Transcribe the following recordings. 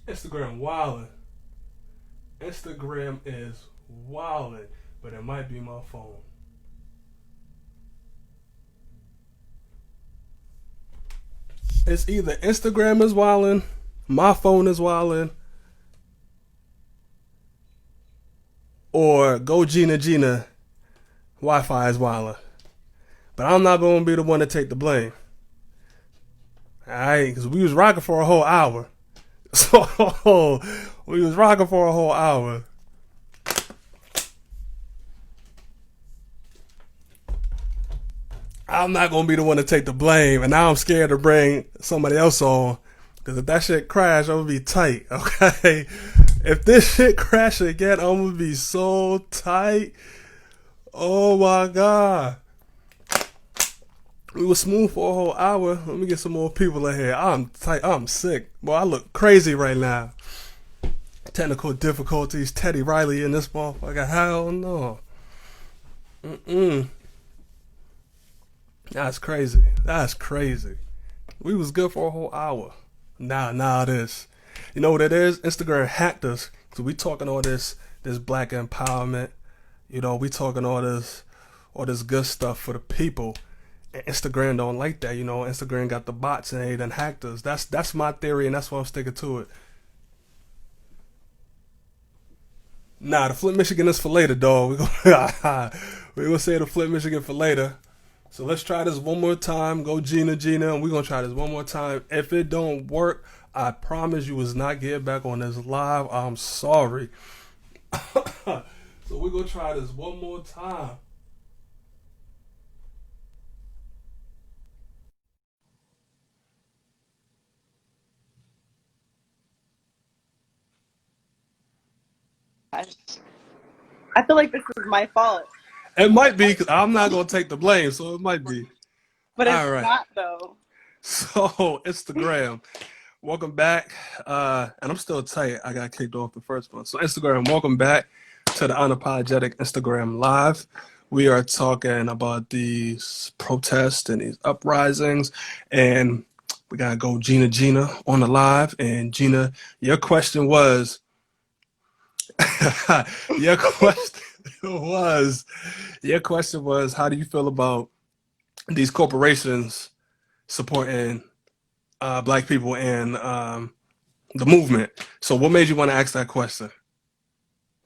Instagram wildin'. Instagram is wildin', but it might be my phone. It's either Instagram is wildin', my phone is wildin', or Go Gina Gina Wi-Fi is wildin'. But I'm not gonna be the one to take the blame. Alright, because we was rocking for a whole hour. So we was rocking for a whole hour. I'm not gonna be the one to take the blame, and now I'm scared to bring somebody else on. Because if that shit crash, I'm gonna be tight. Okay, if this shit crash again, I'm gonna be so tight. Oh my god, we were smooth for a whole hour. Let me get some more people in here. I'm tight. I'm sick. Boy, I look crazy right now. Technical difficulties. Teddy Riley in this motherfucker. Hell no. Mm-mm. That's crazy. That's crazy. We was good for a whole hour. Now this. You know what it is? Instagram hacked us. So we talking all this black empowerment. You know, we talking all this good stuff for the people. And Instagram don't like that. You know, Instagram got the bots and they done hacked us. That's my theory, and that's why I'm sticking to it. Nah, the Flint Michigan is for later, dog. We gonna say the Flint Michigan for later. So let's try this one more time. Go Gina Gina, and we're gonna try this one more time. If it don't work, I promise you was not get back on this live. I'm sorry. So we're gonna try this one more time. I feel like this is my fault, It might be because I'm not gonna take the blame, so it might be. but it's All right. not though. So Instagram, welcome back. And I'm still tight. I got kicked off the first one. So Instagram, welcome back to the Unapologetic Instagram Live. We are talking about these protests and these uprisings, and we gotta go Gina Gina on the live. And Gina, your question was, your question was, your question was, how do you feel about these corporations supporting black people and the movement? So, what made you want to ask that question?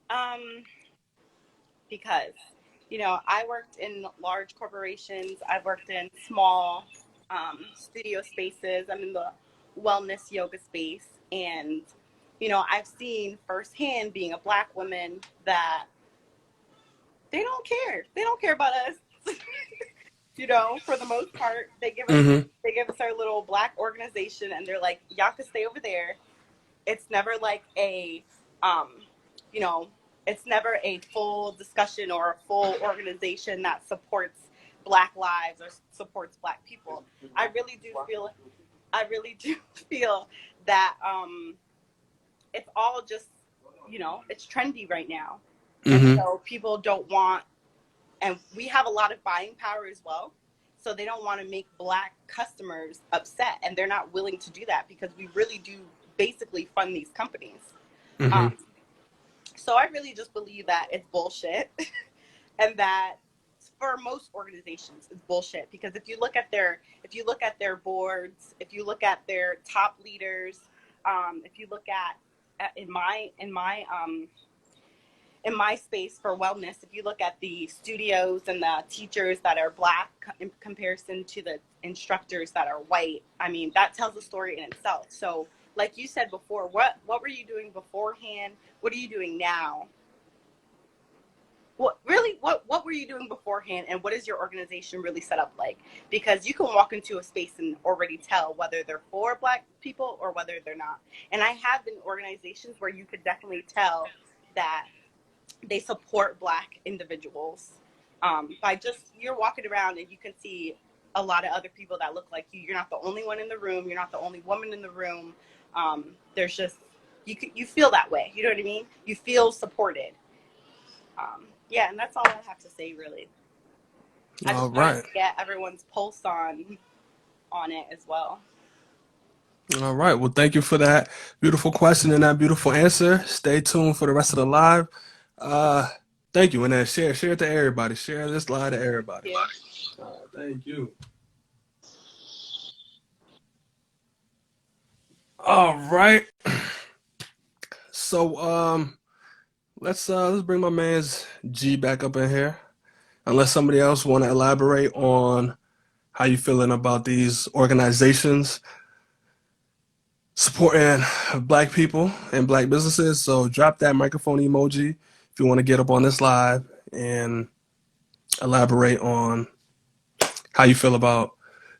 Um, because I worked in large corporations. I've worked in small studio spaces. I'm in the wellness yoga space, and I've seen firsthand, being a black woman, that they don't care. They don't care about us. For the most part, Mm-hmm. they give us our little black organization, and they're like, y'all can stay over there. It's never like um, you know, it's never a full discussion or a full organization that supports Black lives or supports Black people. I really do feel, I really do feel that it's all just, it's trendy right now, and Mm-hmm. so people don't want, and we have a lot of buying power as well. So they don't want to make Black customers upset, and they're not willing to do that because we really do basically fund these companies. Mm-hmm. Um, so I really just believe that it's bullshit, and that for most organizations it's bullshit, because if you look at their boards, if you look at their top leaders, if you look at in my space for wellness, if you look at the studios and the teachers that are Black in comparison to the instructors that are white, I mean, that tells a story in itself. So, like you said before, what were you doing beforehand? What are you doing now? What were you doing beforehand, and what is your organization really set up like? Because you can walk into a space and already tell whether they're for Black people or whether they're not. And I have been in organizations where you could definitely tell that they support Black individuals, by just, you're walking around and you can see a lot of other people that look like you. You're not the only one in the room. You're not the only woman in the room. There's just, you feel that way. You know what I mean? You feel supported. Yeah, and that's all I have to say, really. I All just wanted right. to get everyone's pulse on it as well. All right. Well, thank you for that beautiful question and that beautiful answer. Stay tuned for the rest of the live. Uh, Thank you, and then share it to everybody. Share this live to everybody. Yeah. Thank you. All right. So let's bring my man's G back up in here. Unless somebody else want to elaborate on how you feeling about these organizations supporting black people and black businesses. So drop that microphone emoji if you want to get up on this live and elaborate on how you feel about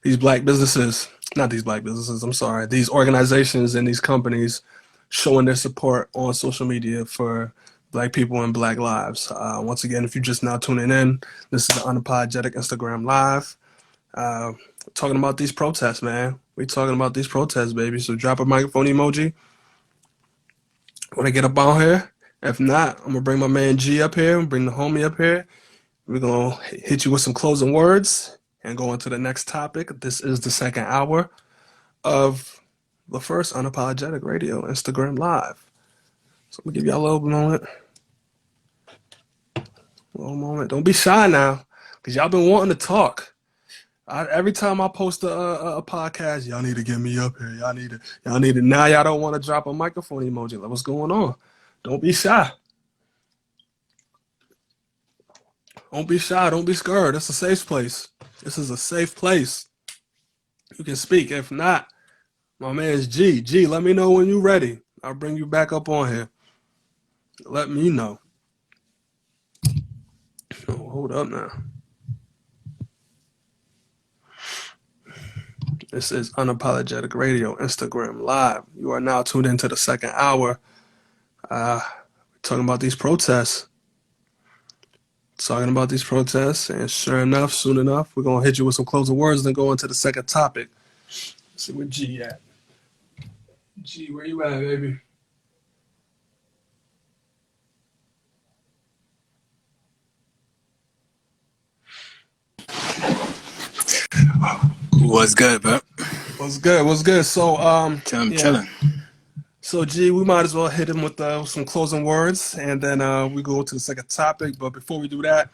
these black businesses, not these black businesses, I'm sorry, these organizations and these companies showing their support on social media for black people and black lives. Once again, if you're just now tuning in, this is the Unapologetic Instagram Live. Uh, Talking about these protests, man. We talking about these protests, baby. So drop a microphone emoji when I get up on here. If not, I'm gonna bring my man G up here, bring the homie up here. We're gonna hit you with some closing words and go into the next topic. This is the second hour of the first Unapologetic Radio Instagram Live. So I'm gonna give y'all a little moment. A little moment. Don't be shy now, because y'all been wanting to talk. Every time I post a podcast, y'all need to get me up here. Y'all need to. Now y'all don't want to drop a microphone emoji. Like, what's going on? Don't be shy. Don't be shy. Don't be scared. It's a safe place. This is a safe place. You can speak. If not, my man's G. G, let me know when you're ready. I'll bring you back up on here. Let me know. Oh, hold up now. This is Unapologetic Radio, Instagram Live. You are now tuned into the second hour. We're talking about these protests. And sure enough, soon enough, we're gonna hit you with some closing words, then go into the second topic. Let's see where G at. G, where you at, baby? What's good, bro? What's good? What's good? So, I'm yeah. chilling. So, G, we might as well hit him with some closing words, and then we go to the second topic. But before we do that,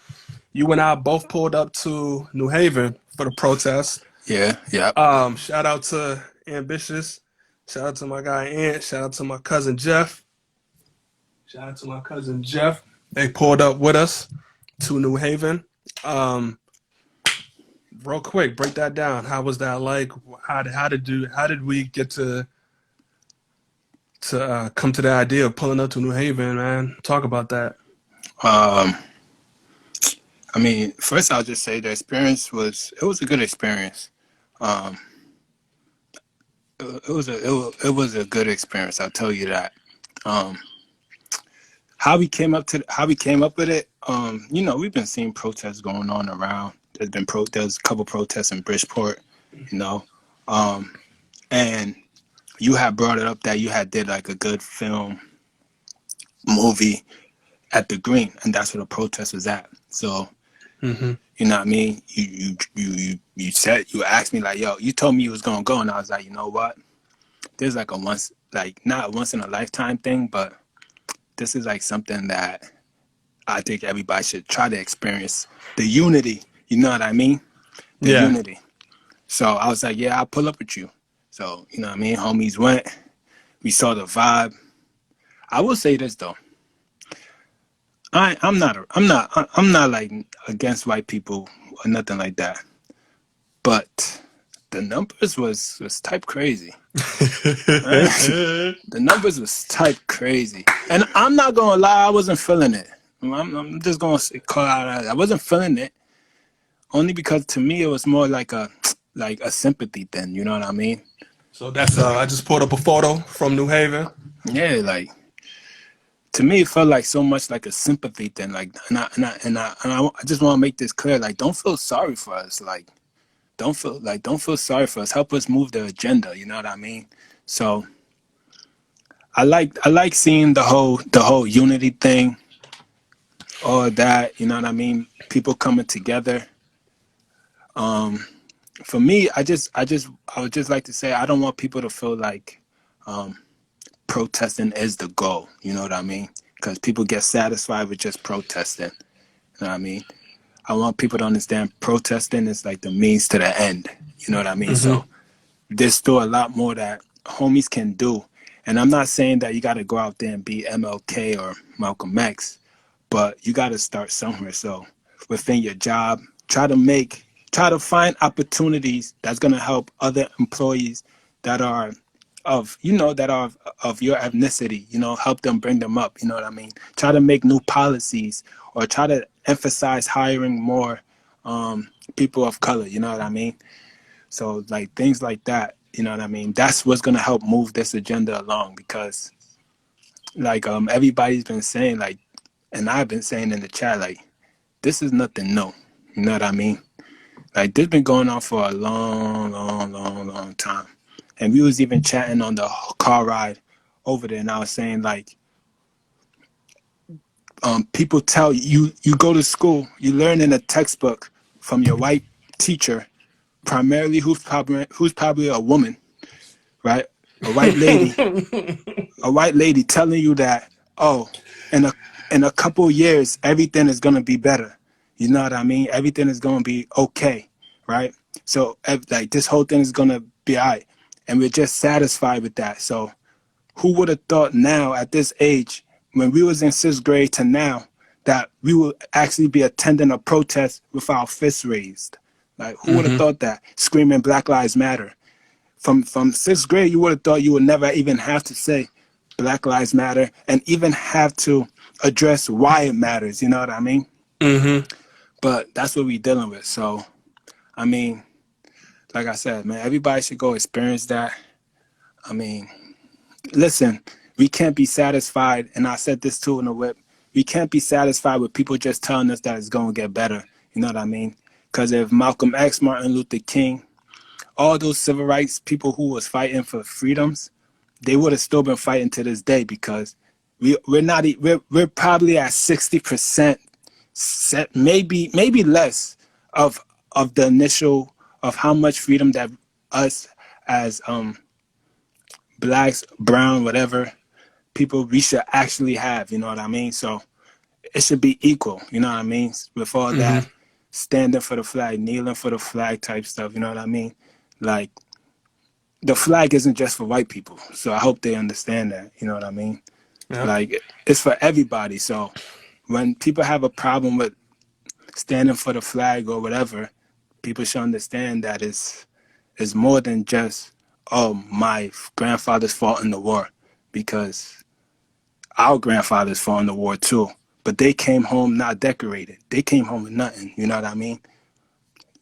you and I both pulled up to New Haven for the protest. Yeah. Shout out to Ambitious. Shout out to my guy Ant. Shout out to my cousin Jeff. They pulled up with us to New Haven. Real quick, break that down. How was that like? How did we get to come to the idea of pulling up to New Haven, man? Talk about that. I mean, first I'll just say the experience was a good experience. It was a good experience. I'll tell you that. How we came up with it. We've been seeing protests going on around. There's a couple protests in Bridgeport, and you had brought it up that you had did like a good film movie at the Green, and that's where the protest was at. So, Mm-hmm. you know what I mean? You asked me like, yo, you told me you was gonna go, and I was like, you know what? There's like not a once in a lifetime thing, but this is like something that I think everybody should try to experience. The unity, you know what I mean? The unity. So I was like, yeah, I'll pull up with you. So, you know what I mean? Homies went. We saw the vibe. I will say this though. I'm not like against white people or nothing like that. But the numbers was type crazy. The numbers was type crazy. And I'm not gonna lie, I wasn't feeling it. I'm just gonna call out. I wasn't feeling it. Only because to me it was more like a sympathy thing, you know what I mean? So that's I just pulled up a photo from New Haven. Yeah, like to me it felt like so much like a sympathy thing. Like and I just want to make this clear. Like, don't feel sorry for us. Like, don't feel sorry for us. Help us move the agenda. You know what I mean? So I like seeing the whole unity thing, all that. You know what I mean? People coming together. for me, I would just like to say I don't want people to feel like protesting is the goal. You know what I mean? Because people get satisfied with just protesting. You know what I mean? I want people to understand protesting is like the means to the end. You know what I mean? Mm-hmm. So there's still a lot more that homies can do. And I'm not saying that you got to go out there and be MLK or Malcolm X, but you got to start somewhere. So within your job, try to find opportunities that's going to help other employees that are that are of your ethnicity, help them, bring them up. You know what I mean? Try to make new policies, or try to emphasize hiring more people of color. You know what I mean? So like things like that, you know what I mean? That's what's gonna help move this agenda along, because like everybody's been saying, like, and I've been saying in the chat, like, this is nothing new. You know what I mean? Like, this been going on for a long, long, long, long time. And we was even chatting on the car ride over there, and I was saying like, people tell you, you go to school, you learn in a textbook from your white teacher, primarily who's probably a woman, right? A white lady, a white lady telling you that, oh, in a couple of years everything is gonna be better. You know what I mean? Everything is gonna be okay, right? So like this whole thing is gonna be alright, and we're just satisfied with that. So who would have thought now at this age, when we was in sixth grade to now, that we would actually be attending a protest with our fists raised? Like, who would have Mm-hmm. thought that, screaming Black Lives Matter? From sixth grade, you would have thought you would never even have to say Black Lives Matter, and even have to address why it matters. You know what I mean? Mm-hmm. But that's what we're dealing with. So, I mean, like I said, man, everybody should go experience that. I mean, listen, we can't be satisfied, and I said this too in the whip. We can't be satisfied with people just telling us that it's going to get better. You know what I mean? Because if Malcolm X, Martin Luther King, all those civil rights people who was fighting for freedoms, they would have still been fighting to this day, because we're not we're probably at 60%, maybe less of the initial of how much freedom that us as blacks, brown, whatever people we should actually have. You know what I mean? So it should be equal. You know what I mean? With all Mm-hmm. that standing for the flag, kneeling for the flag type stuff. You know what I mean? Like, the flag isn't just for white people. So I hope they understand that. You know what I mean? Yep. Like, it's for everybody. So when people have a problem with standing for the flag or whatever, people should understand that it's more than just, oh, my grandfather's fought in the war, because our grandfathers fought in the war too. But they came home not decorated. They came home with nothing. You know what I mean?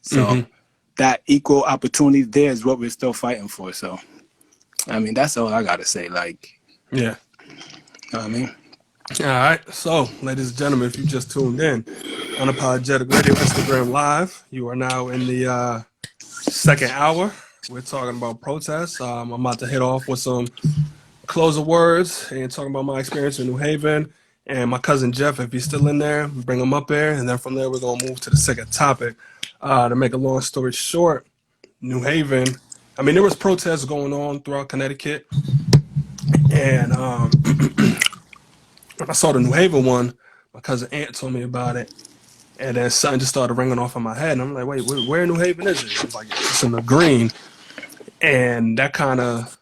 So Mm-hmm. that equal opportunity there is what we're still fighting for. So I mean, that's all I gotta say. Like, Yeah. you know what I mean? All right. So, ladies and gentlemen, if you just tuned in, Unapologetic Radio Instagram Live, you are now in the second hour. We're talking about protests. I'm about to hit off with some closing words and talking about my experience in New Haven. And my cousin Jeff, if he's still in there, bring him up there. And then from there, we're going to move to the second topic. To make a long story short, New Haven, I mean, there was protests going on throughout Connecticut. And when I saw the New Haven one, my cousin Aunt told me about it. And then something just started ringing off in my head. And I'm like, wait, where in New Haven is it? He was like, it's in the green. And that kind of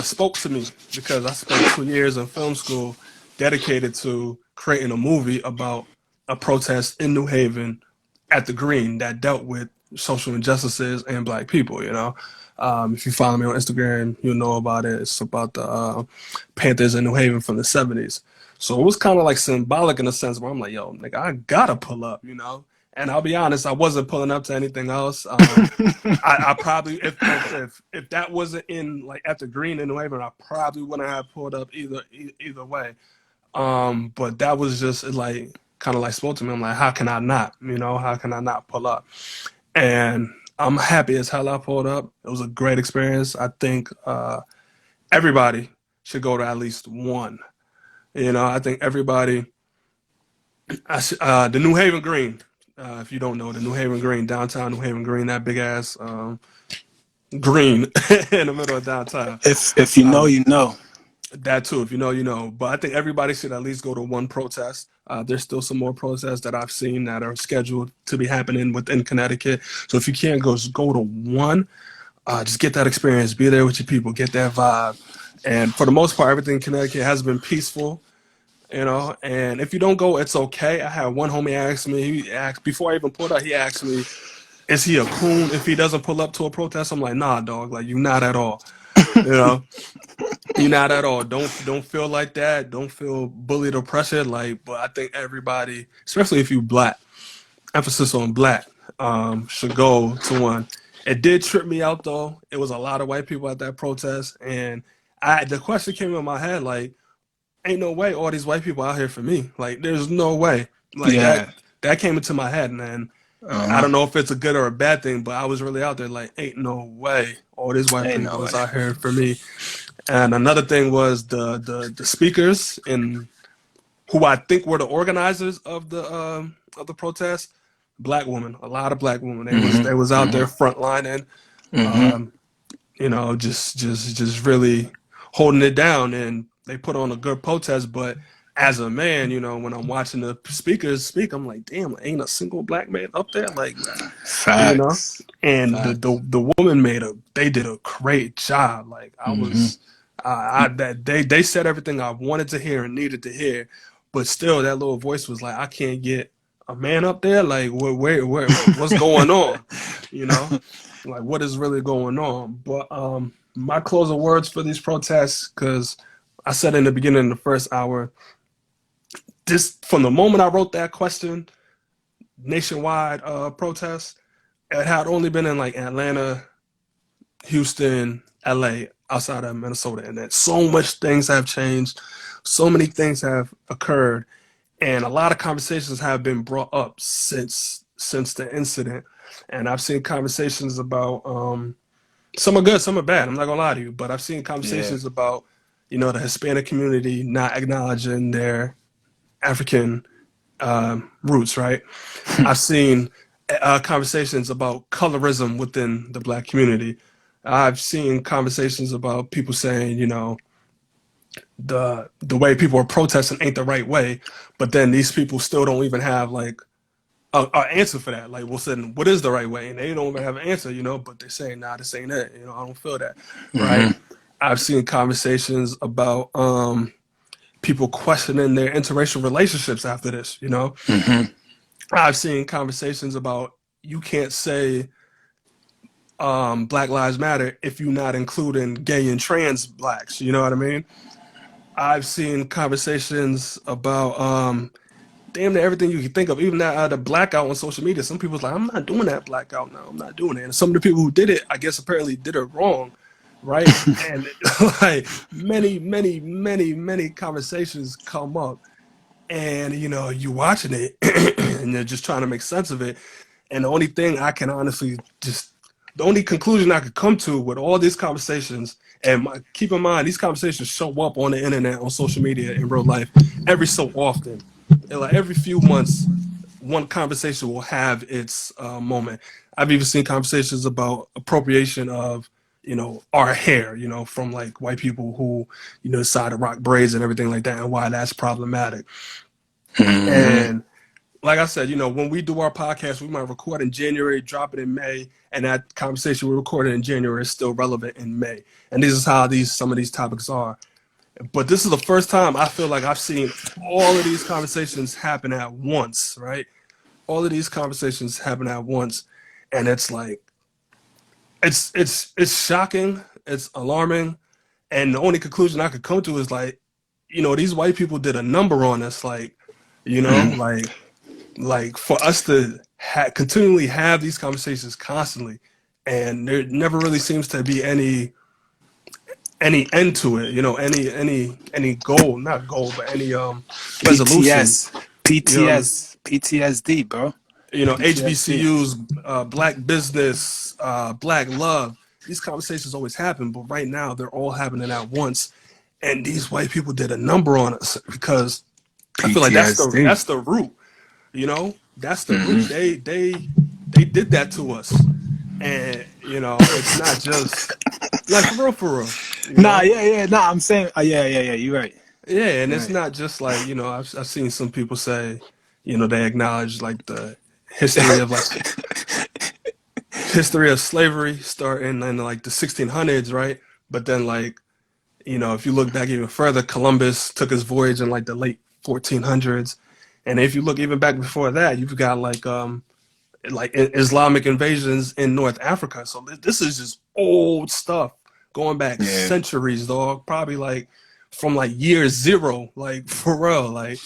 spoke to me because I spent 2 years in film school dedicated to creating a movie about a protest in New Haven at the Green that dealt with social injustices and black people. If you follow me on Instagram, you'll know about it. It's about the Panthers in New Haven from the '70s. So it was kind of like symbolic in a sense where I'm like, yo, nigga, I gotta pull up. And I'll be honest, I wasn't pulling up to anything else. I probably if that wasn't in like at the Green in New Haven, I probably wouldn't have pulled up either way. But that was just like kind of like spoke to me. I'm like, how can I not? How can I not pull up? And I'm happy as hell I pulled up. It was a great experience. I think everybody should go to at least one. I think everybody. The New Haven Green. If you don't know, the New Haven Green, downtown New Haven Green, that big ass green in the middle of downtown. If you know, Um, you know. that too, if you know, you know. But I think everybody should at least go to one protest. There's still some more protests that I've seen that are scheduled to be happening within Connecticut. So if you can't go, just go to one. Just get that experience. Be there with your people. Get that vibe. And for the most part, everything in Connecticut has been peaceful. And if you don't go, it's okay. I had one homie ask me. He asked before I even pulled up. He asked me, "Is he a coon if he doesn't pull up to a protest?" I'm like, "Nah, dog. Like you not at all. You know." You're not at all. Don't feel like that. Don't feel bullied or pressured. Like, but I think everybody, especially if you black, emphasis on black, should go to one. It did trip me out though. It was a lot of white people at that protest, and the question came in my head like, ain't no way all these white people out here for me. Like, there's no way. Like Yeah. that came into my head, and I Uh-huh. don't know if it's a good or a bad thing, but I was really out there like, ain't no way all these white Ain't no people is way. out here for me. And another thing was the speakers and who I think were the organizers of the protest. Black women, a lot of black women. They was out there frontlining, um, just really holding it down, and they put on a good protest. But as a man, when I'm watching the speakers speak, I'm like, damn, ain't a single black man up there. Like, you know Facts. and Facts. the woman they did a great job. Like I was I that they said everything I wanted to hear and needed to hear, but still that little voice was like, I can't get a man up there. Like what's going on, you know like what is really going on. But my closing words for these protests, because I said in the beginning of the first hour, this from the moment I wrote that question, nationwide protests, it had only been in like Atlanta, Houston, LA, outside of Minnesota, and that so much things have changed, so many things have occurred, and a lot of conversations have been brought up since the incident. And I've seen conversations about some are good, some are bad. I'm not gonna lie to you, but I've seen Yeah. conversations about the Hispanic community not acknowledging their African roots, right? I've seen conversations about colorism within the black community. I've seen conversations about people saying, the way people are protesting ain't the right way, but then these people still don't even have like a answer for that. Like, we'll say, what is the right way? And they don't even have an answer, but they're saying, nah, this ain't it. I don't feel that, right? I've seen conversations about people questioning their interracial relationships after this. I've seen conversations about you can't say Black Lives Matter if you're not including gay and trans blacks. You know what I mean? I've seen conversations about damn near everything you can think of, even that the blackout on social media. Some people's like, I'm not doing that blackout now. I'm not doing it. And some of the people who did it, I guess, apparently did it wrong, right? And like many, many, many, many conversations come up, and you watching it and you're just trying to make sense of it. And the only thing I can honestly the only conclusion I could come to with all these conversations, and keep in mind, these conversations show up on the internet, on social media, in real life every so often. And like every few months, one conversation will have its moment. I've even seen conversations about appropriation of our hair, from like white people who decide to rock braids and everything like that, and why that's problematic. And like I said, when we do our podcast, we might record in January, drop it in May, and that conversation we recorded in January is still relevant in May. And this is how some of these topics are. But this is the first time I feel like I've seen all of these conversations happen at once, right? All of these conversations happen at once, and it's like it's shocking, it's alarming, and the only conclusion I could come to is like, these white people did a number on us, like, like for us to continually have these conversations constantly, and there never really seems to be any end to it, any goal, not goal, but any resolution. PTS. you know PTS. PTSD, bro. PTSD. HBCUs, black business, black love. These conversations always happen, but right now they're all happening at once, and these white people did a number on us because I feel like that's the PTSD. root. That's the root. They did that to us, and it's not just like for real. You Nah, know, yeah, yeah, nah. I'm saying, yeah, yeah, yeah. You're right. yeah, and You're it's right. not just like I've seen some people say, they acknowledge like the history of like history of slavery starting in like the 1600s, right? But then like if you look back even further, Columbus took his voyage in like the late 1400s, and if you look even back before that, you've got like Islamic invasions in North Africa. So this is just old stuff going back Yeah, centuries, dog. Probably like from like year zero, like for real, like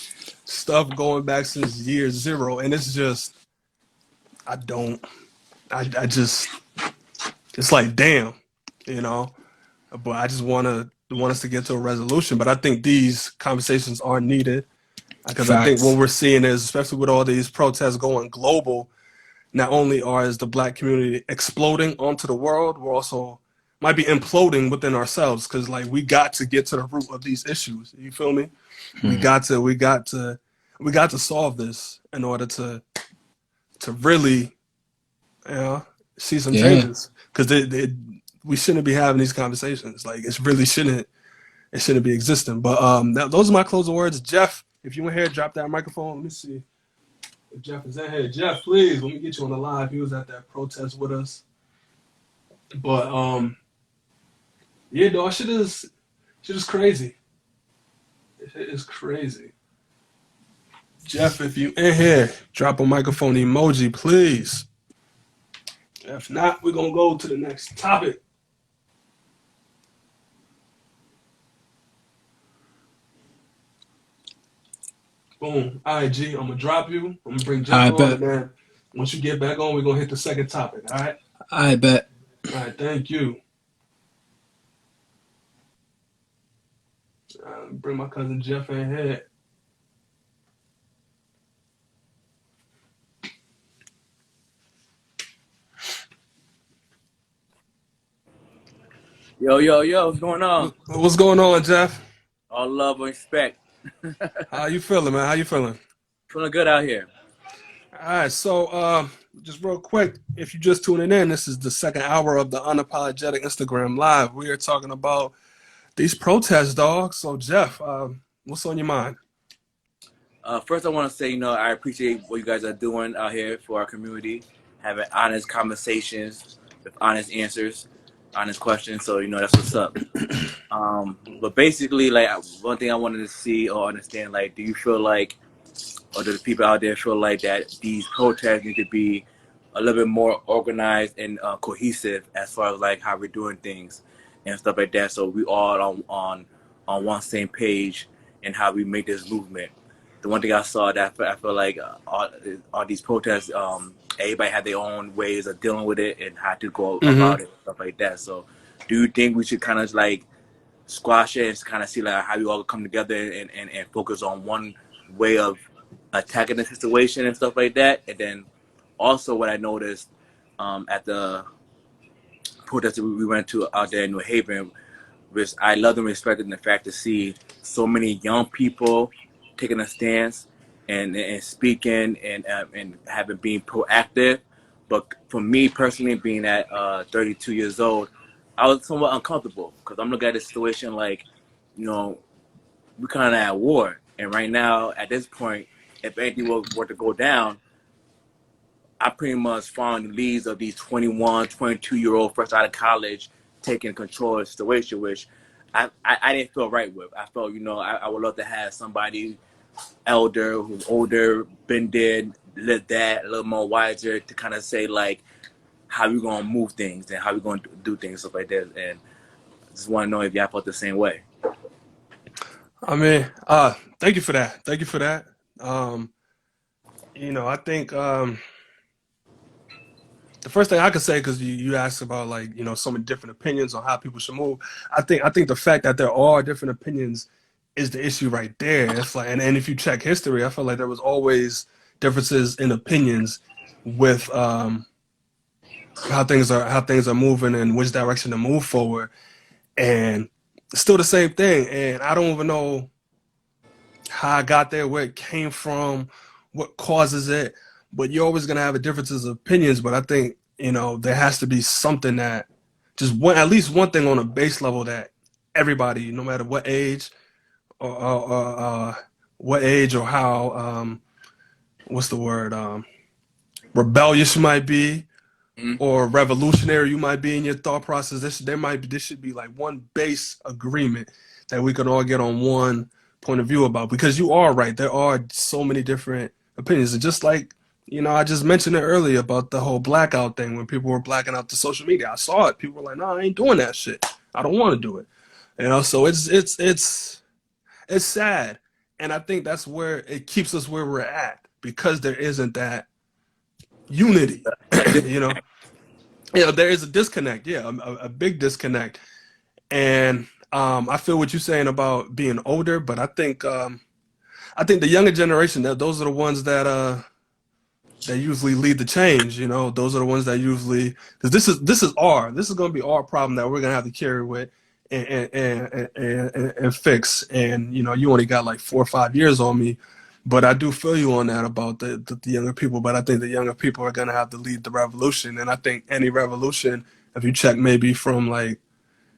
stuff going back since year zero, and it's just I don't, I just it's like damn, you know. But I just want us to get to a resolution. But I think these conversations are needed because I think what facts. we're seeing is, especially with all these protests going global, not only is the black community exploding onto the world, we're also might be imploding within ourselves because like we got to get to the root of these issues. You feel me? We Hmm. got to we got to we got to solve this in order to really see some Yeah. changes because we shouldn't be having these conversations. Like it shouldn't be existing. But those are my closing words. Jeff, if you in here, drop that microphone. Let me see if Jeff is in here. Jeff, please, let me get you on the live. He was at that protest with us. But yeah, dog, shit is crazy. It is crazy. Jeff, if you in here, drop a microphone emoji, please. If not, we're gonna go to the next topic. Boom. All right, G, I'm gonna drop you. I'm gonna bring Jeff I on, bet. and then once you get back on, we're gonna hit the second topic. All right. I bet. All right. Thank you. Bring my cousin Jeff in here. Yo, yo, yo, what's going on? What's going on, Jeff? All love and respect. How you feeling, man? How you feeling? Feeling good out here. All right, so just real quick, if you're just tuning in, this is the second hour of the Unapologetic Instagram Live. We are talking about these protests, dog. So, Jeff, what's on your mind? First, I want to say, I appreciate what you guys are doing out here for our community, having honest conversations with honest answers, honest questions. So, that's what's up. But basically, like, one thing I wanted to see or understand, like, do you feel like, or do the people out there feel like that these protests need to be a little bit more organized and cohesive as far as like how we're doing things and stuff like that, so we all on one same page and how we make this movement. The one thing I saw that I feel like all these protests, everybody had their own ways of dealing with it and how to go Mm-hmm. about it, stuff like that. So, do you think we should kind of like squash it and kind of see like how we all come together and focus on one way of attacking the situation and stuff like that? And then also what I noticed at the protest that we went to out there in New Haven, which I love and respected the fact to see so many young people taking a stance and speaking and having been proactive. But for me personally, being at 32 years old, I was somewhat uncomfortable because I'm looking at the situation like, you know, we're kind of at war, and right now at this point, if anything were to go down, I pretty much following the leads of these 21, 22-year-old fresh out of college taking control of the situation, which I didn't feel right with. I felt, I would love to have somebody elder, who's older, been there, lived that, a little more wiser to kind of say, like, how we going to move things and how we going to do things, stuff like that. And just want to know if y'all felt the same way. I mean, thank you for that. Thank you for that. Um, I think the first thing I could say, because you asked about like so many different opinions on how people should move. I think the fact that there are different opinions is the issue right there. It's like, and if you check history, I feel like there was always differences in opinions with how things are moving and which direction to move forward, and it's still the same thing. And I don't even know how I got there, where it came from, what causes it. but you're always gonna have differences of opinions. But I think there has to be something that just one, at least one thing on a base level that everybody, no matter what age or how what's the word rebellious you might be Mhm. or revolutionary you might be in your thought process. This should be like one base agreement that we can all get on one point of view about. Because you are right, there are so many different opinions, and just like I just mentioned it earlier about the whole blackout thing when people were blacking out the social media. I saw it. People were like, "No, I ain't doing that shit. I don't want to do it." So it's sad, and I think that's where it keeps us where we're at because there isn't that unity. That did. you know, there is a disconnect. Yeah, a big disconnect, and I feel what you're saying about being older, but I think the younger generation, that those are the ones that usually lead the change. Those are the ones that usually, because this is going to be our problem that we're going to have to carry with and fix. And you only got like 4 or 5 years on me, but I do feel you on that about the younger people. But I think the younger people are going to have to lead the revolution. And I think any revolution, if you check maybe from like,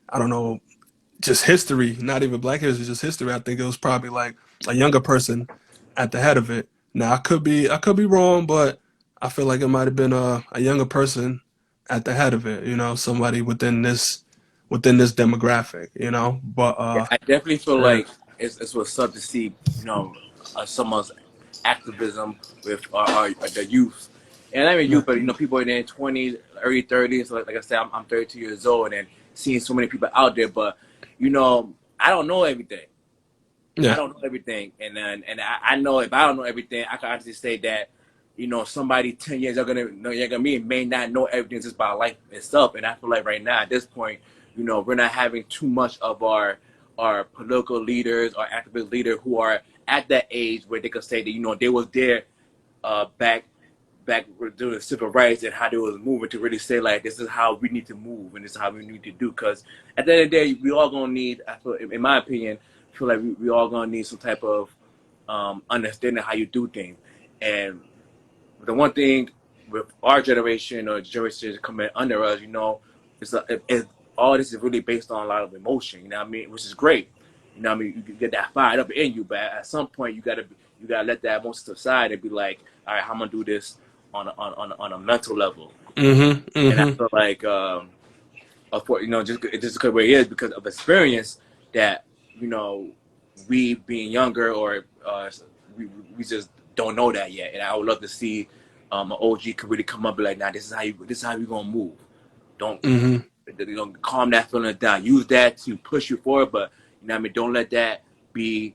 I don't know, just history, not even Black history, just history. I think it was probably like a younger person at the head of it. Now I could be wrong, but I feel like it might have been a younger person at the head of it. Somebody within this demographic. But Yeah, I definitely feel yeah, like it's what's up to see, someone's activism with the youth, and I mean yeah, youth, but people in their 20s, early 30s. Like I said, I'm 32 years old, and seeing so many people out there, but I don't know everything. I yeah. don't know everything, and I know if I don't know everything, I can honestly say that somebody 10 years younger than me may not know everything just by life itself. And I feel like right now at this point, we're not having too much of our political leaders or activist leaders who are at that age where they could say that they was there back doing civil rights and how they was moving to really say like this is how we need to move and this is how we need to do, because at the end of the day we all gonna need, I feel, in my opinion, I feel like we all gonna need some type of understanding how you do things. And the one thing with our generation or generations coming under us, all this is really based on a lot of emotion, you know what I mean, which is great. You know what I mean? You get that fired up in you, but at some point you gotta let that emotion subside and be like, all right, how I'm gonna do this on a mental level. Mhm, And I mhm, feel like, of course, just because where he is because of experience that you know we being younger or we just don't know that yet. And I would love to see an OG could really come up and be like, nah, this is how you gonna move. Don't mhm, calm that feeling down. Use that to push you forward, but what I mean, don't let that be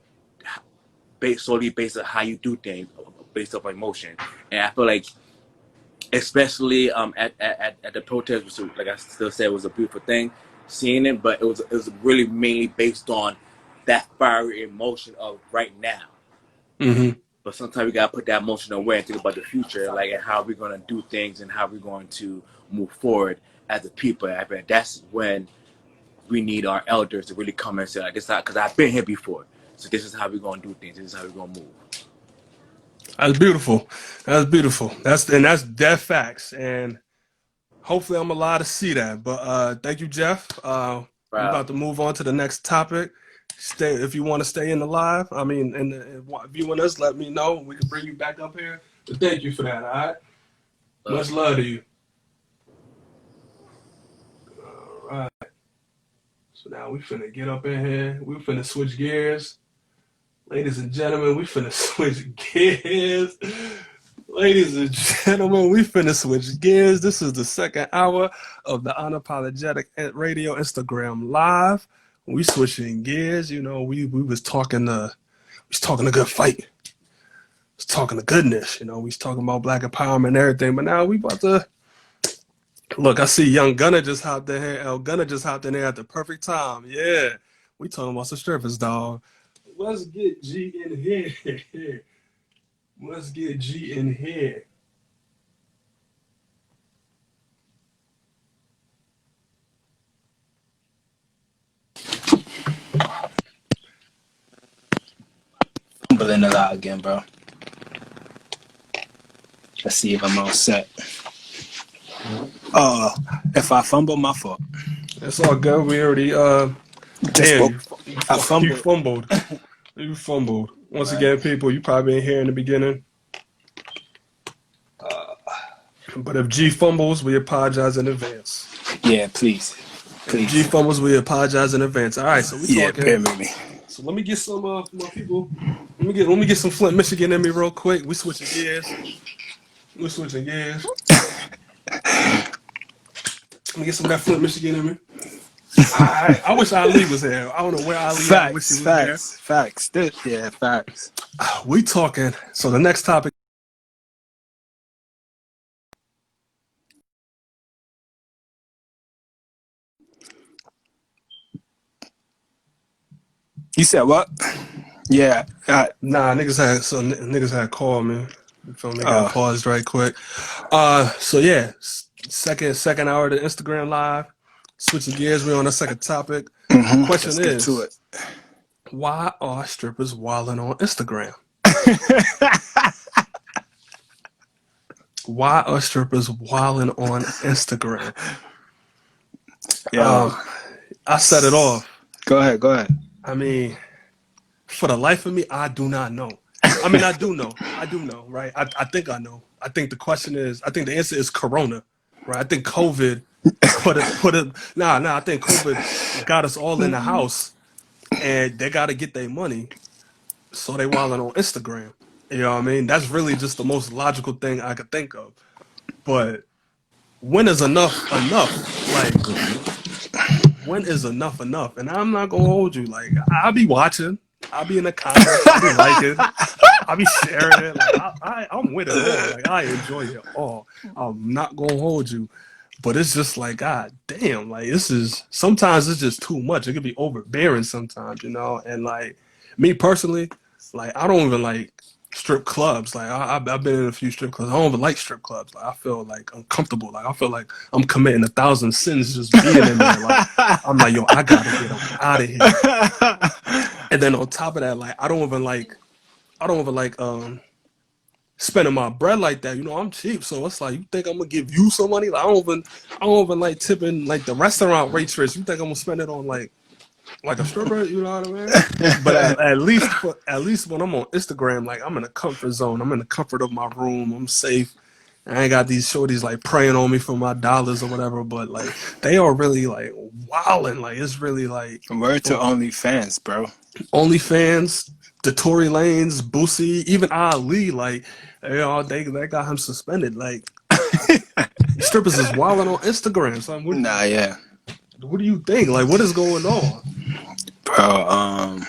solely based on how you do things, based off emotion. And I feel like, especially at the protest, which, like I still said, was a beautiful thing, seeing it, but it was really mainly based on that fiery emotion of right now. mhm. But sometimes we gotta put that emotion away and think about the future, like and how we're gonna do things and how we're going to move forward as a people. I mean, that's when we need our elders to really come and say like this, because I've been here before. So this is how we're gonna do things. This is how we're gonna move. That's beautiful. That's beautiful. That's dead facts. And hopefully I'm allowed to see that. But thank you, Jeff. We Wow. about to move on to the next topic. Stay if you want to stay in the live. I mean, and viewing us, let me know. We can bring you back up here. But thank you for that. All right. Much love to you. All right. So now we finna get up in here. We finna switch gears. Ladies and gentlemen, we finna switch gears. Ladies and gentlemen, we finna switch gears. This is the second hour of the Unapologetic Radio Instagram Live. We switching gears. We was talking a good fight. Was talking the goodness. We was talking about black empowerment and everything. But now we about to look. I see Young Gunner just hopped in here. El Gunner just hopped in there at the perfect time. Yeah, we talking about some strippers, dog. Let's get G in here. Let's get G in here. Fumbling a lot again, bro. Let's see if I'm all set. If I fumble, my fault. It's all good. We already Just damn spoke. you I you fumbled. fumbled. You fumbled. Once Right. again, people, you probably didn't hear in the beginning. But if G fumbles, we apologize in advance. Yeah, please. If G Please. fumbles, we apologize in advance. All right, so we Yeah, bear talking. with me. So let me get some for my people. Let me get some Flint, Michigan in me real quick. We switching gears. We switching gears. Let me get some of that Flint, Michigan in me. I wish Ali was here. I don't know where Ali at. I wish he Facts, was here. facts, facts. Yeah, facts. We talking. So the next topic. You said what? Yeah. Nah, niggas had called me. You feel me? They got Uh, paused right quick. So yeah, second hour of the Instagram live. Switching gears, we're on the second topic. Question let's get to is, it. why are strippers wilding on Instagram? Why are strippers wilding on Instagram? Yo, I set it off. go ahead. I mean, for the life of me, I do not know. I mean, I do know. I do know, right? I think I know. I think the question is, I think the answer is Corona, right? I think COVID I think COVID got us all in the house and they got to get their money. So they wilding on Instagram. You know what I mean? That's really just the most logical thing I could think of. But when is enough enough? Like, when is enough enough? And I'm not gonna hold you. Like, I'll be watching. I'll be in the comments. I'll be liking. I'll be sharing it. Like, I'm with it all. Like, I enjoy it all. I'm not gonna hold you. But it's just like, God damn, like sometimes it's just too much. It could be overbearing sometimes, you know? And like me personally, like I don't even like strip clubs. Like I've been in a few strip clubs. I don't even like strip clubs. Like I feel like uncomfortable. Like I feel like I'm committing 1,000 sins just being in there. Like I'm like, yo, I gotta get up out of here. And then on top of that, like I don't even like spending my bread like that. You know, I'm cheap, so it's like you think I'm gonna give you some money? Like I don't even like tipping like the restaurant waitress. You think I'm gonna spend it on like a stripper? You know what I mean? But at least when I'm on Instagram, like I'm in a comfort zone. I'm in the comfort of my room. I'm safe. I ain't got these shorties like praying on me for my dollars or whatever. But like they are really like wilding. Like it's really like Word to OnlyFans, bro. OnlyFans, the Tory Lanes, Boosie, even Ali, like they got him suspended. Like strippers is wilding on Instagram. So Nah, yeah, what do you think? Like what is going on? bro.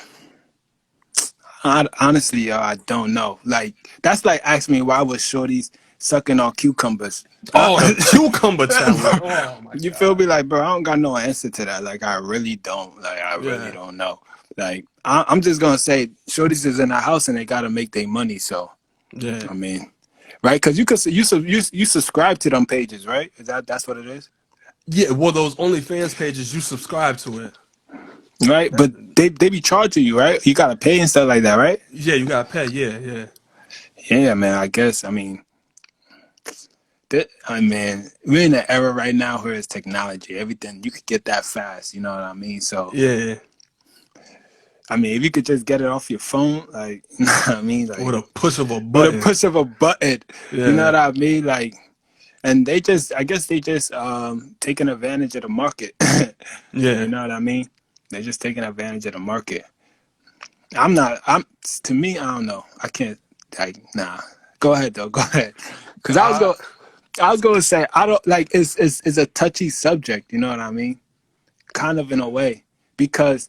Honestly, yo, I don't know. Like that's like asking me why was shorties sucking on cucumbers. Oh, the cucumber challenge. Oh my You god. feel me? Like, bro, I don't got no answer to that. Like, I really don't. Like, I really Yeah. don't know. Like, I'm just gonna say, shorties is in the house and they gotta make their money. So, Yeah. I mean, right? Because you subscribe to them pages, right? That's what it is, Yeah, well those OnlyFans pages, you subscribe to it. right? But they be charging you, right? You gotta pay and stuff like that, right? Yeah, you gotta pay. Yeah, yeah. Yeah, man. I guess. I mean, we're in an era right now where it's technology. Everything you could get that fast. You know what I mean? So. Yeah. I mean, if you could just get it off your phone, like, you know what I mean? Like, With a push of a with a button. push of a button, Yeah. you know what I mean? Like, and I guess they just taking advantage of the market. Yeah. You know what I mean? They're just taking advantage of the market. To me, I don't know. I can't, like, nah. Go ahead, though. Go ahead. Because I was going to say, I don't, like, it's a touchy subject, you know what I mean? Kind of in a way. Because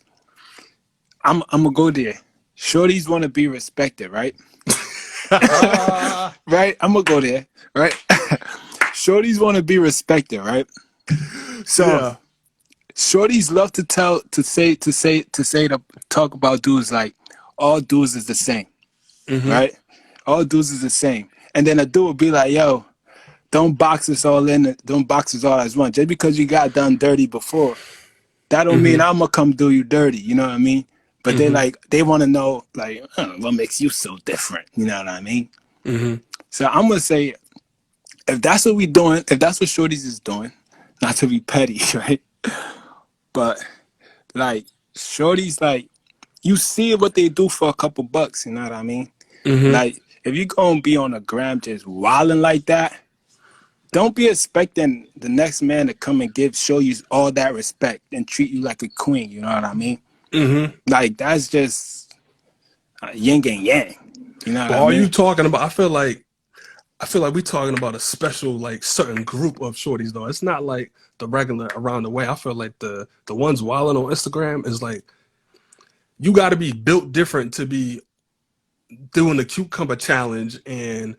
I'm gonna go there. Shorties want to be respected, right? Right? I'm gonna go there, right? Shorties want to be respected, right? So Yeah. shorties love to talk about dudes like all dudes is the same, right? All dudes is the same, and then a dude would be like, "Yo, don't box us all in, don't box us all as one. Just because you got done dirty before, that don't mean I'm gonna come do you dirty. You know what I mean?" But they want to know, like, what makes you so different? You know what I mean? So I'm gonna say if that's what we doing, if that's what Shorties is doing, not to be petty, right? But like Shorties, like you see what they do for a couple bucks. You know what I mean? Mm-hmm. Like if you gonna be on the gram just wilding like that, don't be expecting the next man to come and show you all that respect and treat you like a queen. You know what I mean? Mm-hmm. Like that's just yin and yang. You know what But I are you mean? talking about? I feel like we're talking about a special, like, certain group of shorties though. It's not like the regular around the way. I feel like the ones wilding on Instagram is like you got to be built different to be doing the cucumber challenge and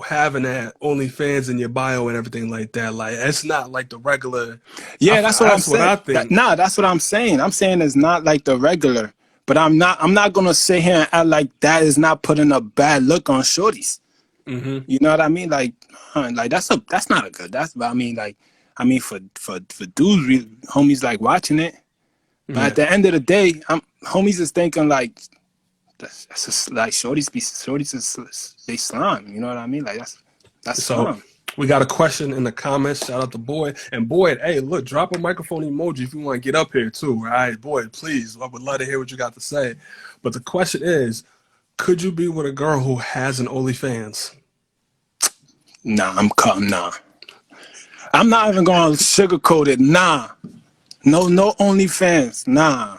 having that OnlyFans in your bio and everything like that. Like it's not like the regular. Yeah, that's what I'm That's what saying. I think. Nah, that's what I'm saying. I'm saying it's not like the regular, but I'm not gonna sit here and act like that is not putting a bad look on shorties. Mm-hmm. You know what I mean? Like that's not a good. That's I mean for dudes, homies like watching it. But at Yeah. the end of the day, homies is thinking like that's just, like shorties is they slime. You know what I mean? Like that's So slime. we got a question in the comments. Shout out to Boyd. And Boyd, hey, look, drop a microphone emoji if you want to get up here too. All right, Boyd, please. I would love to hear what you got to say. But the question is, could you be with a girl who has an OnlyFans? Nah, I'm cutting. Nah, I'm not even going to sugarcoat it. Nah, no OnlyFans. Nah.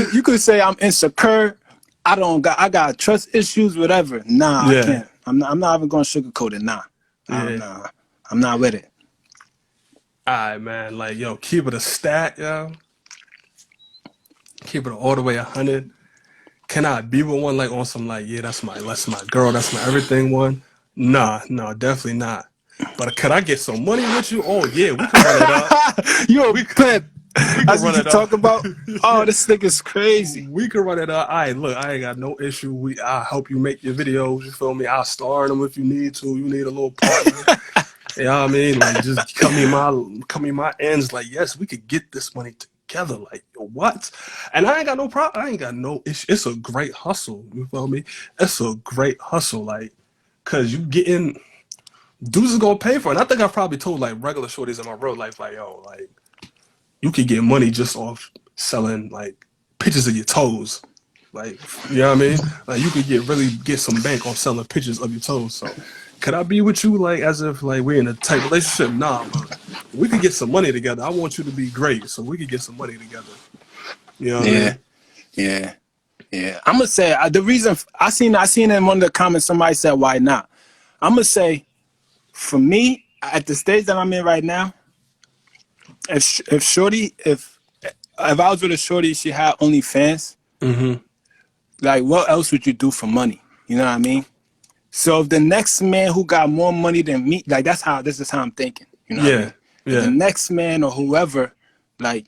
You could say I'm insecure. I got trust issues, whatever. Nah, I Yeah, can't. I'm not even going to sugarcoat it. Nah, yeah. I'm not with it. All right, man. Like, yo, keep it a stat, yo. Keep it all the way 100. Can I be with one like on some like, yeah, that's my girl, that's my everything one? Nah, no, definitely not. But could I get some money with you? Oh yeah, we could run it up. You a We pimp. we could That's what run you it up. talk about. Oh, this nigga's crazy. We could run it up. All right, look, I ain't got no issue. I'll help you make your videos. You feel me? I'll star in them if you need to. You need a little partner. You know what I mean? Like, just come me my ends. Like, yes, we could get this money together. Like, yo, what? And I ain't got no problem. I ain't got no issue. It's a great hustle. You feel me? It's a great hustle. Like, cause you getting dudes is gonna pay for it. And I think I've probably told like regular shorties in my real life, like, yo, like you could get money just off selling like pictures of your toes. Like, you know what I mean? Like you could get some bank off selling pictures of your toes. So could I be with you like as if like we're in a tight relationship? Nah, but we could get some money together. I want you to be great, so we could get some money together. You know what I Yeah, mean? yeah, yeah. I'm gonna say the reason I seen in one of the comments somebody said why not. I'm gonna say for me at the stage that I'm in right now, if I was with a shorty, she had OnlyFans. Mm-hmm. Like, what else would you do for money? You know what I mean? So if the next man who got more money than me, like this is how I'm thinking. You know what I Yeah. mean? If the Yeah. next man or whoever, like,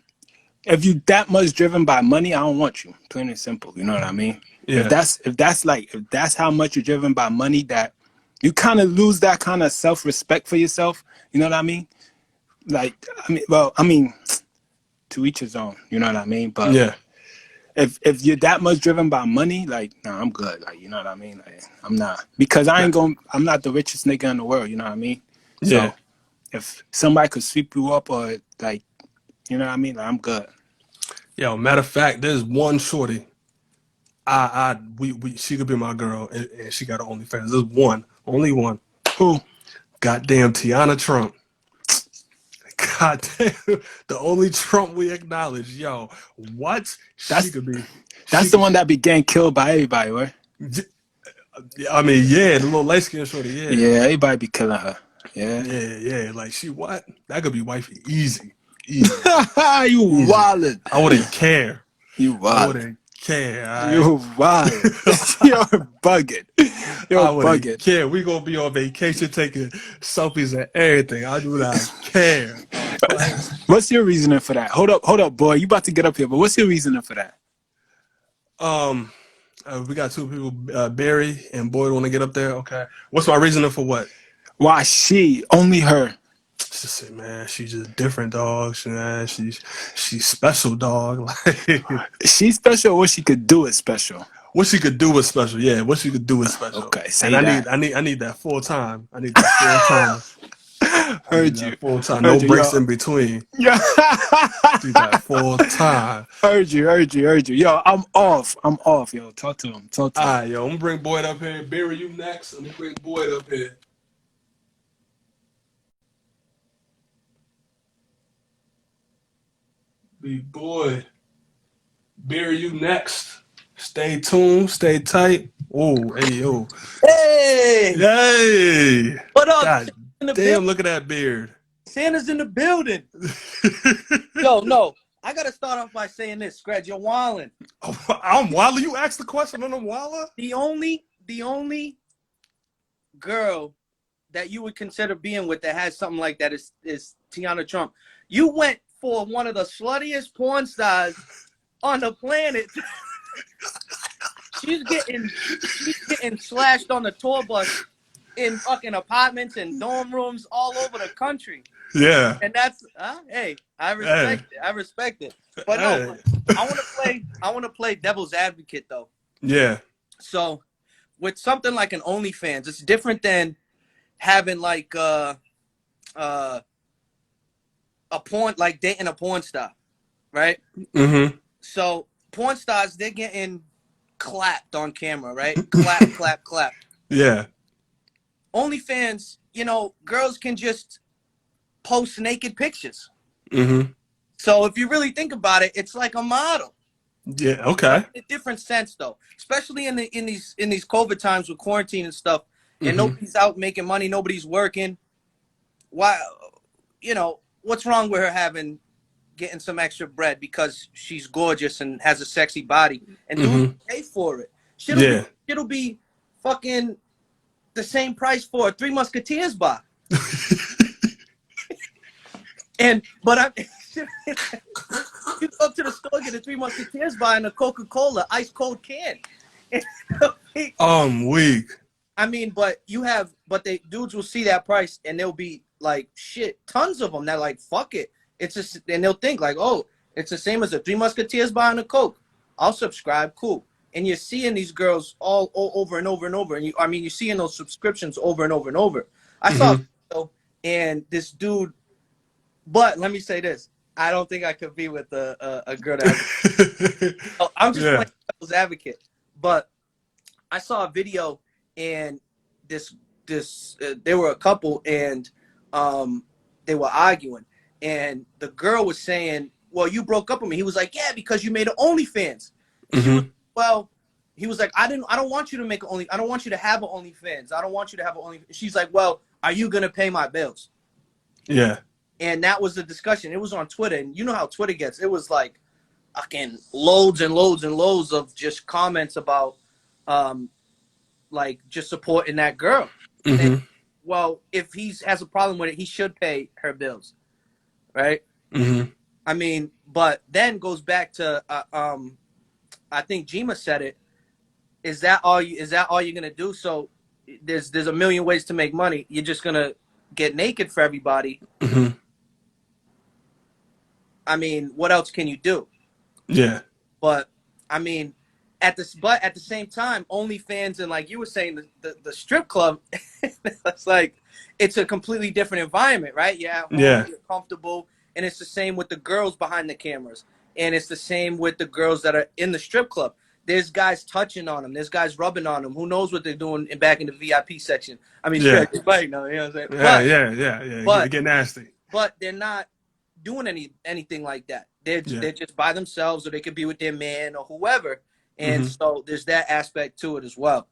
if you that much driven by money, I don't want you. Plain and simple. You know what I mean? If Yeah. that's how much you're driven by money, that you kind of lose that kind of self respect for yourself. You know what I mean? Like, I mean, to each his own. You know what I mean? But Yeah. if you're that much driven by money, like, nah, I'm good. Like, you know what I mean? Like, I'm not because Nah, I'm not the richest nigga in the world. You know what I mean? yeah. So if somebody could sweep you up or like, you know what I mean? Like, I'm good. Yo, matter of fact, there's one shorty. We she could be my girl, and she got her OnlyFans. There's one, only one. Who? Goddamn Tiana Trump. Goddamn, the only Trump we acknowledge. Yo, what? She That's could be. that's She the could. one that be getting killed by everybody, right? I mean, yeah, the little light skinned shorty. Yeah, Yeah, everybody be killing her. Yeah. yeah, yeah. Like she what? That could be wifey. Easy, easy, You easy. wildin'. I wouldn't care. You I wildin'. wouldn't care. All right. You wildin'. You're bugging. You're I wouldn't bugging. care. We gonna be on vacation taking selfies and everything. I do not care. Like, What's your reasoning for that? Hold up, boy. You about to get up here, but what's your reasoning for that? um, we got two people, Barry and Boyd, want to get up there. Okay, what's my reasoning for what? Why she? Only her. Just say, man, she's just different, dog. She's special, dog. Like, She's special. What she could do is special. what she could do was special. Yeah, what she could do is special. Okay, And say that. I need that full time. I need that full time. I need Heard that you. full time. No Heard you. breaks Yo. in between. Yeah. Need that full time. Heard you. Yo, I'm off. Yo, talk to him. Talk to All him. right, yo, I'm gonna bring Boyd up here. Barry, you next. I'm gonna bring Boyd up here. Be Boyd. Barry, you next. Stay tuned. Stay tight. Oh, hey, yo. Hey, Yay. what up? God In the damn, look at that beard. Santa's in the building. Yo, no, I gotta start off by saying this, Scratch, you're wildin'. Oh, I'm Walla. You asked the question on the Walla? The only girl that you would consider being with that has something like that is Tiana Trump. You went for one of the sluttiest porn stars on the planet. She's getting slashed on the tour bus in fucking apartments and dorm rooms all over the country. Yeah. And that's hey, I respect it. But no, I wanna play devil's advocate though. Yeah. So with something like an OnlyFans, it's different than having like a porn, like dating a porn star, right? Mm-hmm. So porn stars, they're getting clapped on camera, right? Clap, clap, clap. Yeah. OnlyFans, you know, girls can just post naked pictures. Mm-hmm. So if you really think about it, it's like a model. Yeah. Okay. In a different sense though, especially in these COVID times with quarantine and stuff, and nobody's out making money, nobody's working. Why, you know, what's wrong with her getting some extra bread because she's gorgeous and has a sexy body and dudes pay for it? It'll be fucking the same price for a Three Musketeers bar. But you go up to the store, get a Three Musketeers bar and a Coca-Cola ice cold can. Weak. I mean, but dudes will see that price and they'll be like, shit, tons of them. They're like, fuck it. It's just, and they'll think like, oh, it's the same as a Three Musketeers bar and a Coke. I'll subscribe, cool. And you're seeing these girls all over and over and over. And you're seeing those subscriptions over and over and over. I saw a video and this dude, but let me say this. I don't think I could be with a girl that has, I'm just playing devil's advocate. But I saw a video and they were a couple and they were arguing. And the girl was saying, well, you broke up with me. He was like, yeah, because you made an OnlyFans. He was like, I don't want you to make I don't want you to have an OnlyFans. I don't want you to have an OnlyFans. She's like, well, are you going to pay my bills? Yeah. And that was the discussion. It was on Twitter. And you know how Twitter gets. It was like, fucking loads and loads and loads of just comments about, like, just supporting that girl. And, well, if he has a problem with it, he should pay her bills. Right? I mean, but then goes back to, I think Jima said it. Is that all you're gonna do? So there's a million ways to make money. You're just gonna get naked for everybody. I mean, what else can you do? Yeah. But I mean, at the same time, OnlyFans and like you were saying, the strip club, it's like it's a completely different environment, right? Yeah. You're comfortable, and it's the same with the girls behind the cameras, and it's the same with the girls that are in the strip club. There's guys touching on them. There's guys rubbing on them. Who knows what they're doing back in the VIP section? I mean, Yeah. right now, you know what I'm saying? Yeah. But get nasty. But they're not doing anything like that. They're just by themselves, or they could be with their man or whoever. And so there's that aspect to it as well.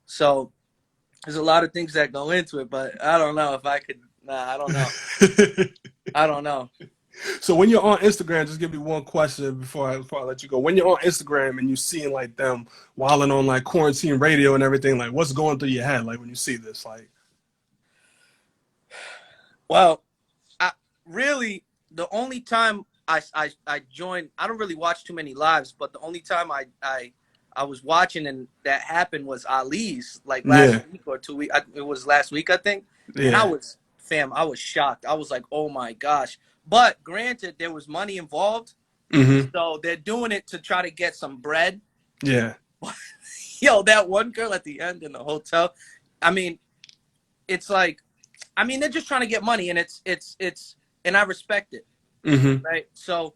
So there's a lot of things that go into it, but I don't know if I could. Nah, I don't know. I don't know. So when you're on Instagram, just give me one question before I let you go. When you're on Instagram and you're seeing like them wilding on like quarantine radio and everything, like what's going through your head like when you see this? Like, well, really the only time I joined, I don't really watch too many lives, but the only time I was watching and that happened was Ali's like last week or 2 weeks. It was last week, I think. Yeah. And I was shocked. I was like, oh my gosh. But granted, there was money involved. So they're doing it to try to get some bread. Yeah. Yo, that one girl at the end in the hotel. I mean, it's like, I mean, they're just trying to get money, and it's, and I respect it, Mm-hmm. right? So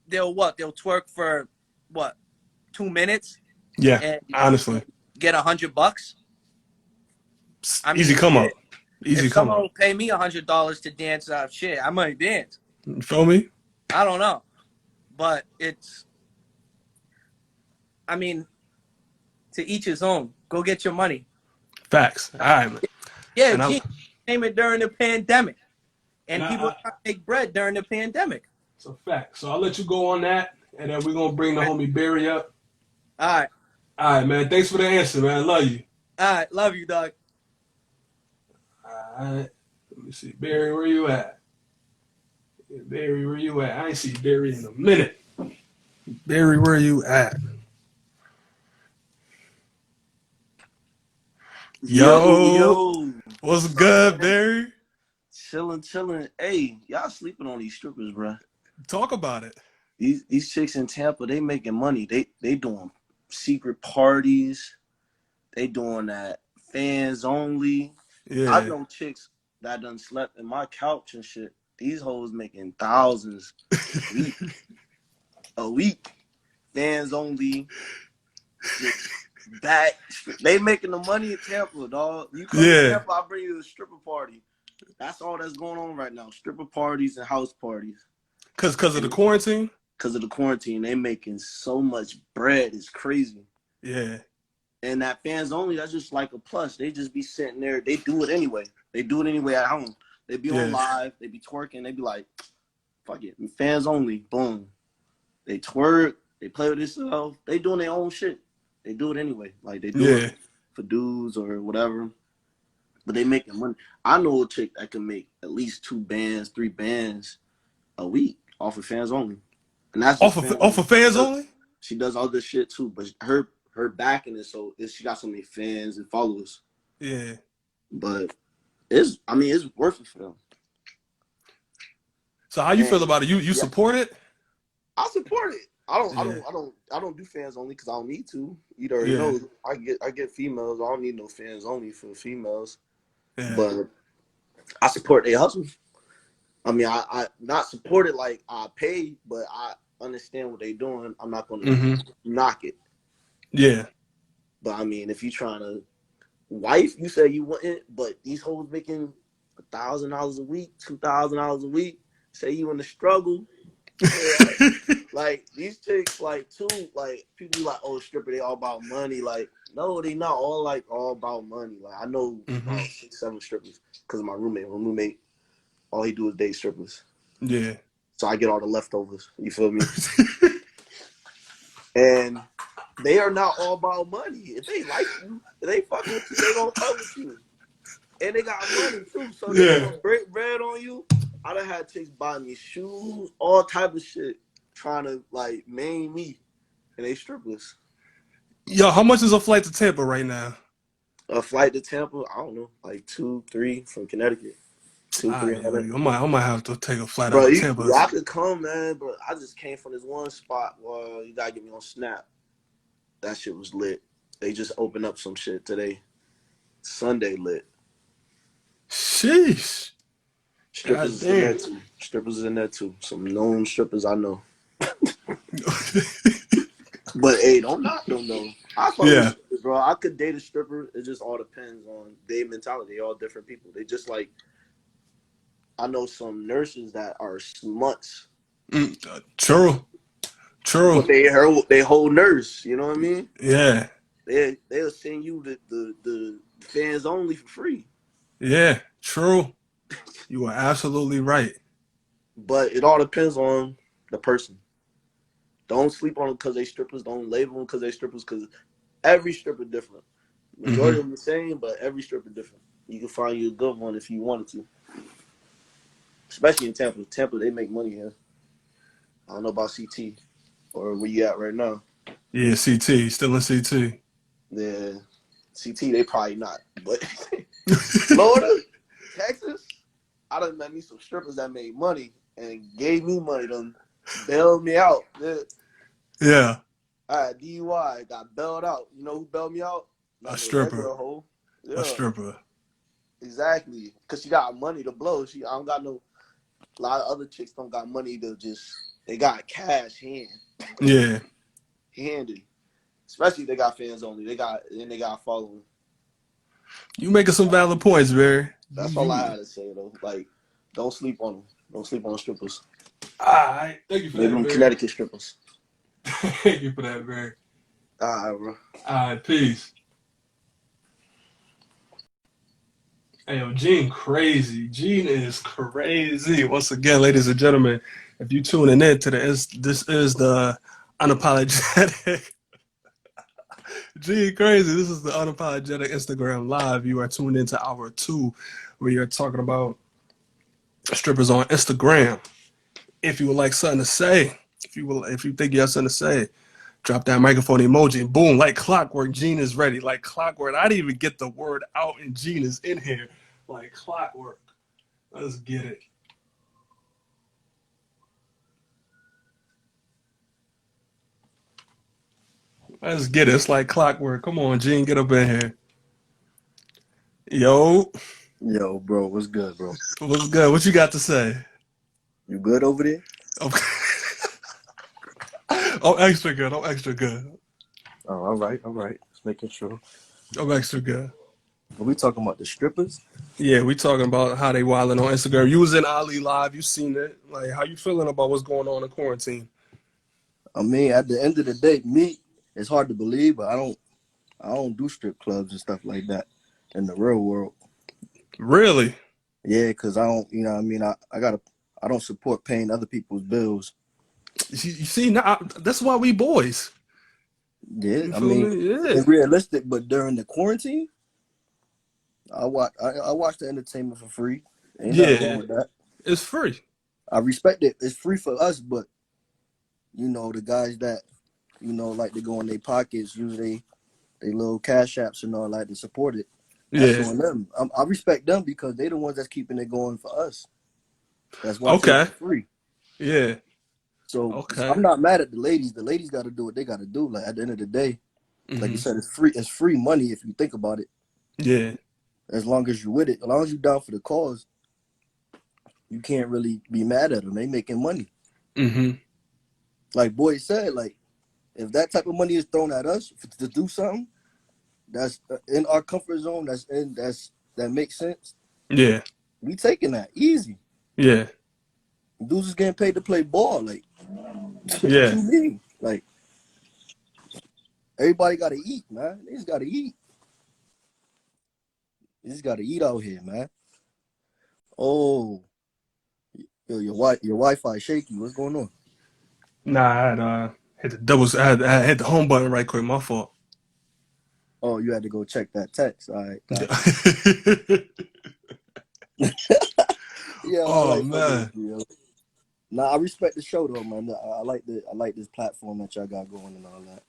they'll twerk for what, 2 minutes Yeah. and Honestly, get $100. I easy mean, come shit. up. If Easy come someone up. will pay me $100 to dance, shit, I might dance. You feel me? I don't know, but it's, I mean, to each his own. Go get your money. Facts. All right, man. Yeah, And I gee, came it during the pandemic, and and people trying to make bread during the pandemic. it's a fact. So I'll let you go on that, and then we're gonna bring the homie Barry up. All right, All right, man. Thanks for the answer, man. Love you. all right, love you, dog. All right. Let me see, Barry, where you at? Barry, where you at? I ain't see Barry in a minute. Barry, where you at? Yo, Yo, yo, what's what's up, good, man? Barry? Chilling, chilling. Hey, y'all sleeping on these strippers, bro. Talk about it. These chicks in Tampa, they making money. They doing secret parties. They doing that fans only. I Yeah. know chicks that done slept in my couch and shit. These hoes making thousands a week. A week. Fans only. Just back. They making the money in Tampa, dog. You come to Yeah. Tampa, I'll bring you to a stripper party. That's all that's going on right now. Stripper parties and house parties. Cause of the And quarantine? because of the quarantine, they making so much bread. It's crazy. Yeah. And that fans only, that's just like a plus. They just be sitting there. They do it anyway. They do it anyway at home. They be on Yeah. live. They be twerking. They be like, fuck it. And fans only. Boom. They twerk. They play with themselves. They doing their own shit. They do it anyway. Like they do Yeah. it for dudes or whatever. But they making money. I know a chick that can make at least 2 bands, 3 bands a week off of fans only, and that's just fans Off only. of fans only? She does all this shit too, but her backing is so she got so many fans and followers. Yeah. But it's worth it for them. So how you feel And about it? You yeah, support it? I support it. Yeah. I don't do fans only because I don't need to. You already Yeah. know I get females. I don't need no fans only for females. Yeah. But I support their hustle. I mean, I not support it like I pay, but I understand what they're doing. I'm not gonna Mm-hmm. knock it. Yeah. But I mean, if you're trying to wife, you say you want it, but these hoes making $1,000 a week, $2,000 a week. Say you in the struggle, like these chicks, like too, like people be like, oh, stripper, they all about money. Like, no, they not all about money. Like I know Mm-hmm. about 6, 7 strippers because of my roommate. My roommate, all he do is date strippers. Yeah. So I get all the leftovers. You feel me? And they are not all about money. If they like you, if they fuck with you, they gonna fuck with you. And they got money too, so they Yeah. gonna break bread on you. I done had chicks buy me shoes, all type of shit, trying to like maim me, and they strippers. Yo, how much is a flight to Tampa right now? A flight to Tampa, I don't know, like 2, 3 from Connecticut, two, Ah, three yo, hundred. I might have to take a flight out Bro, to Tampa. y'all could come, man. But I just came from this one spot. Well, you gotta get me on Snap. That shit was lit. They just opened up some shit today. Sunday lit. Sheesh. Strippers God is in there damn. too. Strippers is in there too. Some known strippers I know. But hey, don't knock them though. I fuck with Yeah. strippers, bro. I could date a stripper. It just all depends on their mentality. They're all different people. They just like I know some nurses that are smuts, True. True. but they whole nurse. You know what I mean? Yeah. They'll send you the fans only for free. Yeah. True. You are absolutely right. But it all depends on the person. Don't sleep on them because they strippers. Don't label them because they strippers. Because every stripper different. Majority Mm-hmm. of them the same, but every stripper different. You can find you a good one if you wanted to. Especially in Tampa. Tampa, they make money here. I don't know about CT or where you at right now. Yeah, CT. Still in CT. Yeah, CT, they probably not. But Florida, Texas, I done met me some strippers that made money and gave me money. Done bailed me out. Yeah. Yeah. All right, DUI got bailed out. You know who bailed me out? A Not no stripper. regular hoe. A Yeah, stripper. exactly. Cause she got money to blow. I don't got no. A lot of other chicks don't got money to just. They got cash Yeah. handy. Especially if they got fans only. They got following. You making some valid points, Barry. That's all I had to say though. Like, don't sleep on them. Don't sleep on strippers. Alright. Thank you for Maybe that, them Barry. Connecticut strippers. Thank you for that, Barry. All right, bro. Alright, peace. Hey, yo, Gene crazy. Gene is crazy. Once again, ladies and gentlemen, if you tuning in to this is the unapologetic Gene crazy. This is the unapologetic Instagram live. You are tuned into hour 2, where you're talking about strippers on Instagram. If you would like something to say, if you think you have something to say, drop that microphone emoji and boom, like clockwork, Gene is ready. Like clockwork. I didn't even get the word out and Gene is in here. Like clockwork. Let's get it. Let's get it. It's like clockwork. Come on, Gene, get up in here. Yo, Yo, bro, what's good, bro? what's good? What you got to say? You good over there? Okay. I'm extra good. I'm extra good. Oh, all right, all right. Just making sure. I'm extra good. Are we talking about the strippers? Yeah, we talking about how they wilding on Instagram. You was in Ali live. You seen it. Like, how you feeling about what's going on in quarantine? I mean, at the end of the day, me, it's hard to believe, but I don't do strip clubs and stuff like that in the real world. Really? Yeah, because I don't, you know, what I mean, I don't support paying other people's bills. You see, now that's why we boys. Yeah, You I feel mean, me? Yeah. it's realistic, but during the quarantine, I watch the entertainment for free. Ain't nothing wrong Yeah. with that. It's free. I respect it. It's free for us, but you know, the guys that like to go in their pockets, use they little cash apps and all that to support it. That's Yeah. on them. I respect them because they the ones that's keeping it going for us. That's watching it Okay. for free. Yeah. So Okay. I'm not mad at the ladies. The ladies got to do what they got to do. Like at the end of the day, like you Hmm. said, it's free. It's free money if you think about it. Yeah. As long as you're with it, as long as you're down for the cause, you can't really be mad at them. They making money. Hmm. Like Boy said, like if that type of money is thrown at us to do something that's in our comfort zone, that makes sense. Yeah. We taking that easy. Yeah. Dudes is getting paid to play ball. Like, what Yeah. you mean? Like, everybody got to eat, man. They just got to eat. They just got to eat out here, man. Oh, yo, your Wi-Fi shaky. What's going on? Nah, I had hit the doubles. I hit the home button right quick. My fault. Oh, you had to go check that text. All right, got you. Yeah, I Oh like fucking with man. you, yo. Nah, I respect the show though, man. I like this platform that y'all got going and all that.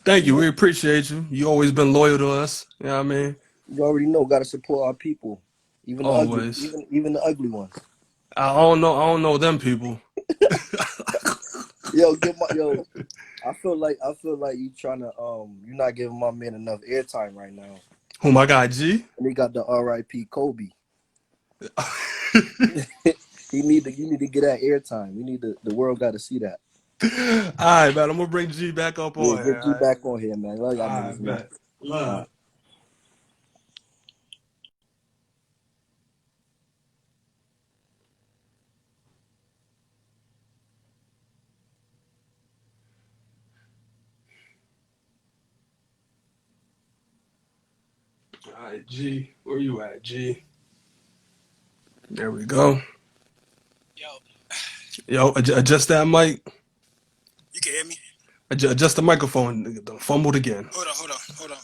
Thank You you. know, We appreciate you. You always been loyal to us. You know what I mean? you already know, got to support our people, Always. even the ugly ones. I don't know them people. Yo, yo. I feel like you trying to you're not giving my man enough airtime right now. Who my guy G? And he got the R.I.P. Kobe. You need to get that airtime. The world got to see that. Alright, man. I'm gonna bring G back up Yeah, on here, get G alright? back on here, man. Love y'all niggas, Alright, man. man. Love. Alright, G. Where you at, G? There we go. Yo, Yo, adjust that mic. you can hear me? Adjust the microphone. Nigga done fumbled again. Hold on.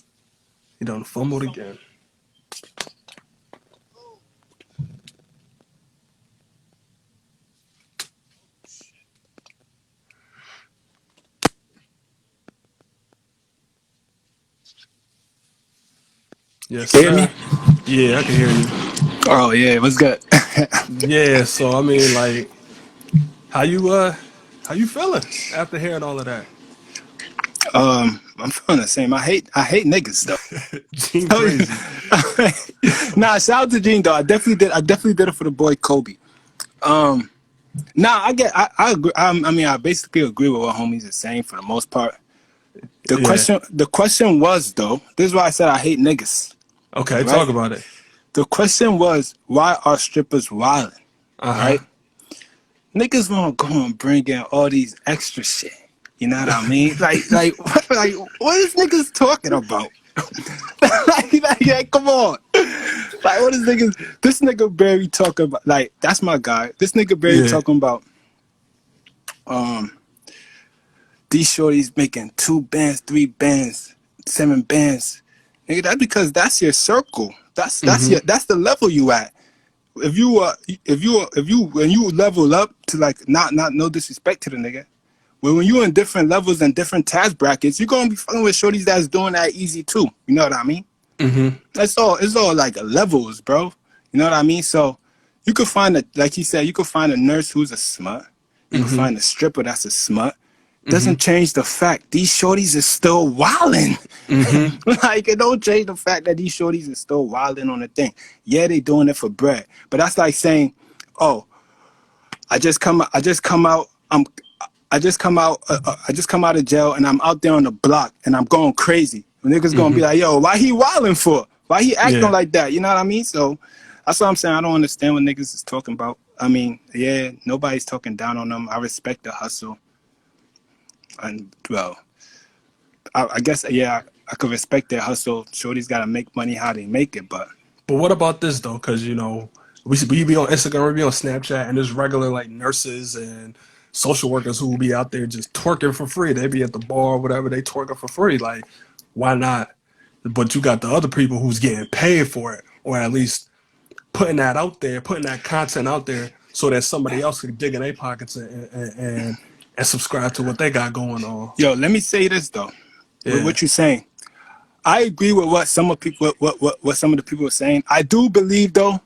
He done fumbled again. You Yes, can hear me? sir. Yeah, I can hear you. Oh yeah, what's good? Yeah, so I mean, like, how you feeling after hearing all of that? I'm feeling the same. I hate niggas though. Gene crazy. Nah, shout out to Gene though. I definitely did. I definitely did it for the boy Kobe. Nah, I agree. I mean, I basically agree with what homies are saying for the most part. Yeah. The question was though. This is why I said I hate niggas. Okay, Right. talk about it. The question was, why are strippers wilding? Uh Right. Niggas want to go and bring in all these extra shit. You know what I mean? Like, what is niggas talking about? Come on. Like, what is niggas? This nigga Barry talking about? Like, that's my guy. This nigga Barry Yeah. talking about, these shorties making 2 bands, 3 bands, 7 bands. Nigga, that's because that's your circle. That's the level you at. When you level up to like not no disrespect to the nigga, but when you in different levels and different task brackets, you're gonna be fucking with shorties that's doing that easy too. You know what I mean? It's all like levels, bro. You know what I mean? So you could find like he said, you could find a nurse who's a smut. You could find a stripper that's a smut. Doesn't change the fact these shorties is still wildin'. Like, it don't change the fact that these shorties is still wildin' on the thing. Yeah, they doing it for bread, but that's like saying, oh, I just come out. I just come out of jail and I'm out there on the block and I'm going crazy. Niggas gonna be like, yo, why he wilding for? Why he acting Yeah. like that? You know what I mean? So that's what I'm saying. I don't understand what niggas is talking about. I mean, yeah, nobody's talking down on them. I respect the hustle. And well, I guess yeah, I could respect their hustle. Shorty's gotta make money how they make it, but But what about this though? Because we be on Instagram, we be on Snapchat, and there's regular like nurses and social workers who will be out there just twerking for free. They be at the bar, whatever, they twerking for free. Like, why not? But you got the other people who's getting paid for it, or at least putting that out there, putting that content out there, so that somebody else can dig in their pockets and subscribe to what they got going on. yo, let me say this though. With Yeah. what you're saying, I agree with what some of people what some of the people are saying. I do believe though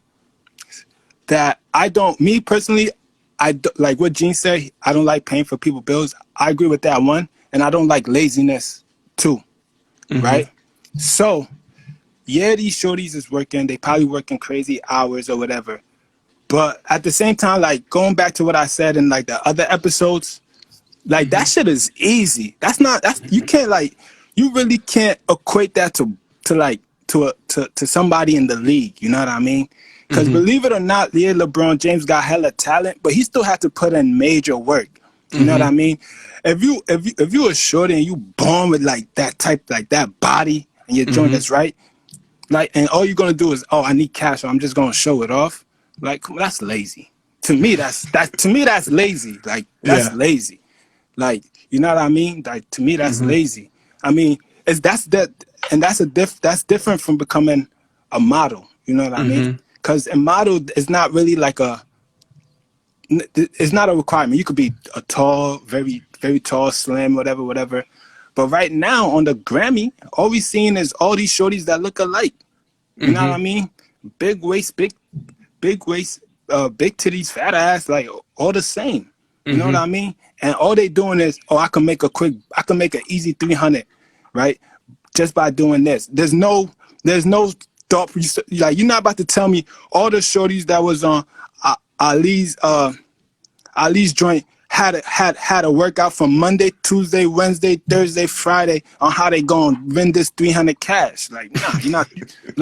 that I don't, me personally, like what Gene said, I don't like paying for people bills. I agree with that one, and I don't like laziness too, right? So yeah, these shorties is working. They probably working crazy hours or whatever. But at the same time, like going back to what I said in like the other episodes, like that shit is easy. That's you can't like, you really can't equate that to like to somebody in the league. You know what I mean? Because believe it or not, yeah, LeBron James got hella talent, but he still had to put in major work. You know what I mean? If you a shorty and you born with like that type, like that body and your joint that's right, like, and all you're gonna do is, oh, I need cash, so I'm just gonna show it off. Like, that's lazy. To me, that's lazy. Like, that's Yeah. lazy. Like, you know what I mean? Like, to me, that's lazy. I mean, it's that's different from becoming a model. You know what I mean? Because a model is not really like it's not a requirement. You could be a tall, very, very tall, slim, whatever. But right now on the Grammy, all we seeing is all these shorties that look alike. You know what I mean? Big waist, big waist, big titties, fat ass, like all the same. You know what I mean? And all they doing is, oh, I can make an easy 300, right? Just by doing this. There's no thought. Like, you're not about to tell me all the shorties that was on Ali's joint had a workout from Monday, Tuesday, Wednesday, Thursday, Friday on how they gonna win this 300 cash. Like, nah,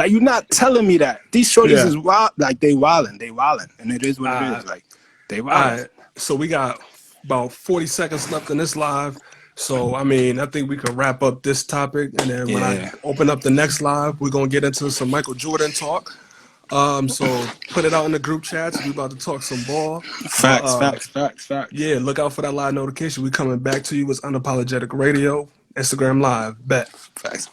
you're not telling me that. These shorties Yeah. is wild, like they wildin', and it is what it Uh, is. Like, they all wildin'. right. So we got about 40 seconds left in this live. So, I mean, I think we can wrap up this topic. And then when I Yeah, open up the next live, we're going to get into some Michael Jordan talk. So put it out in the group chats. We about to talk some ball. But facts. yeah, look out for that live notification. We coming back to you with Unapologetic Radio, Instagram Live. Bet. Facts.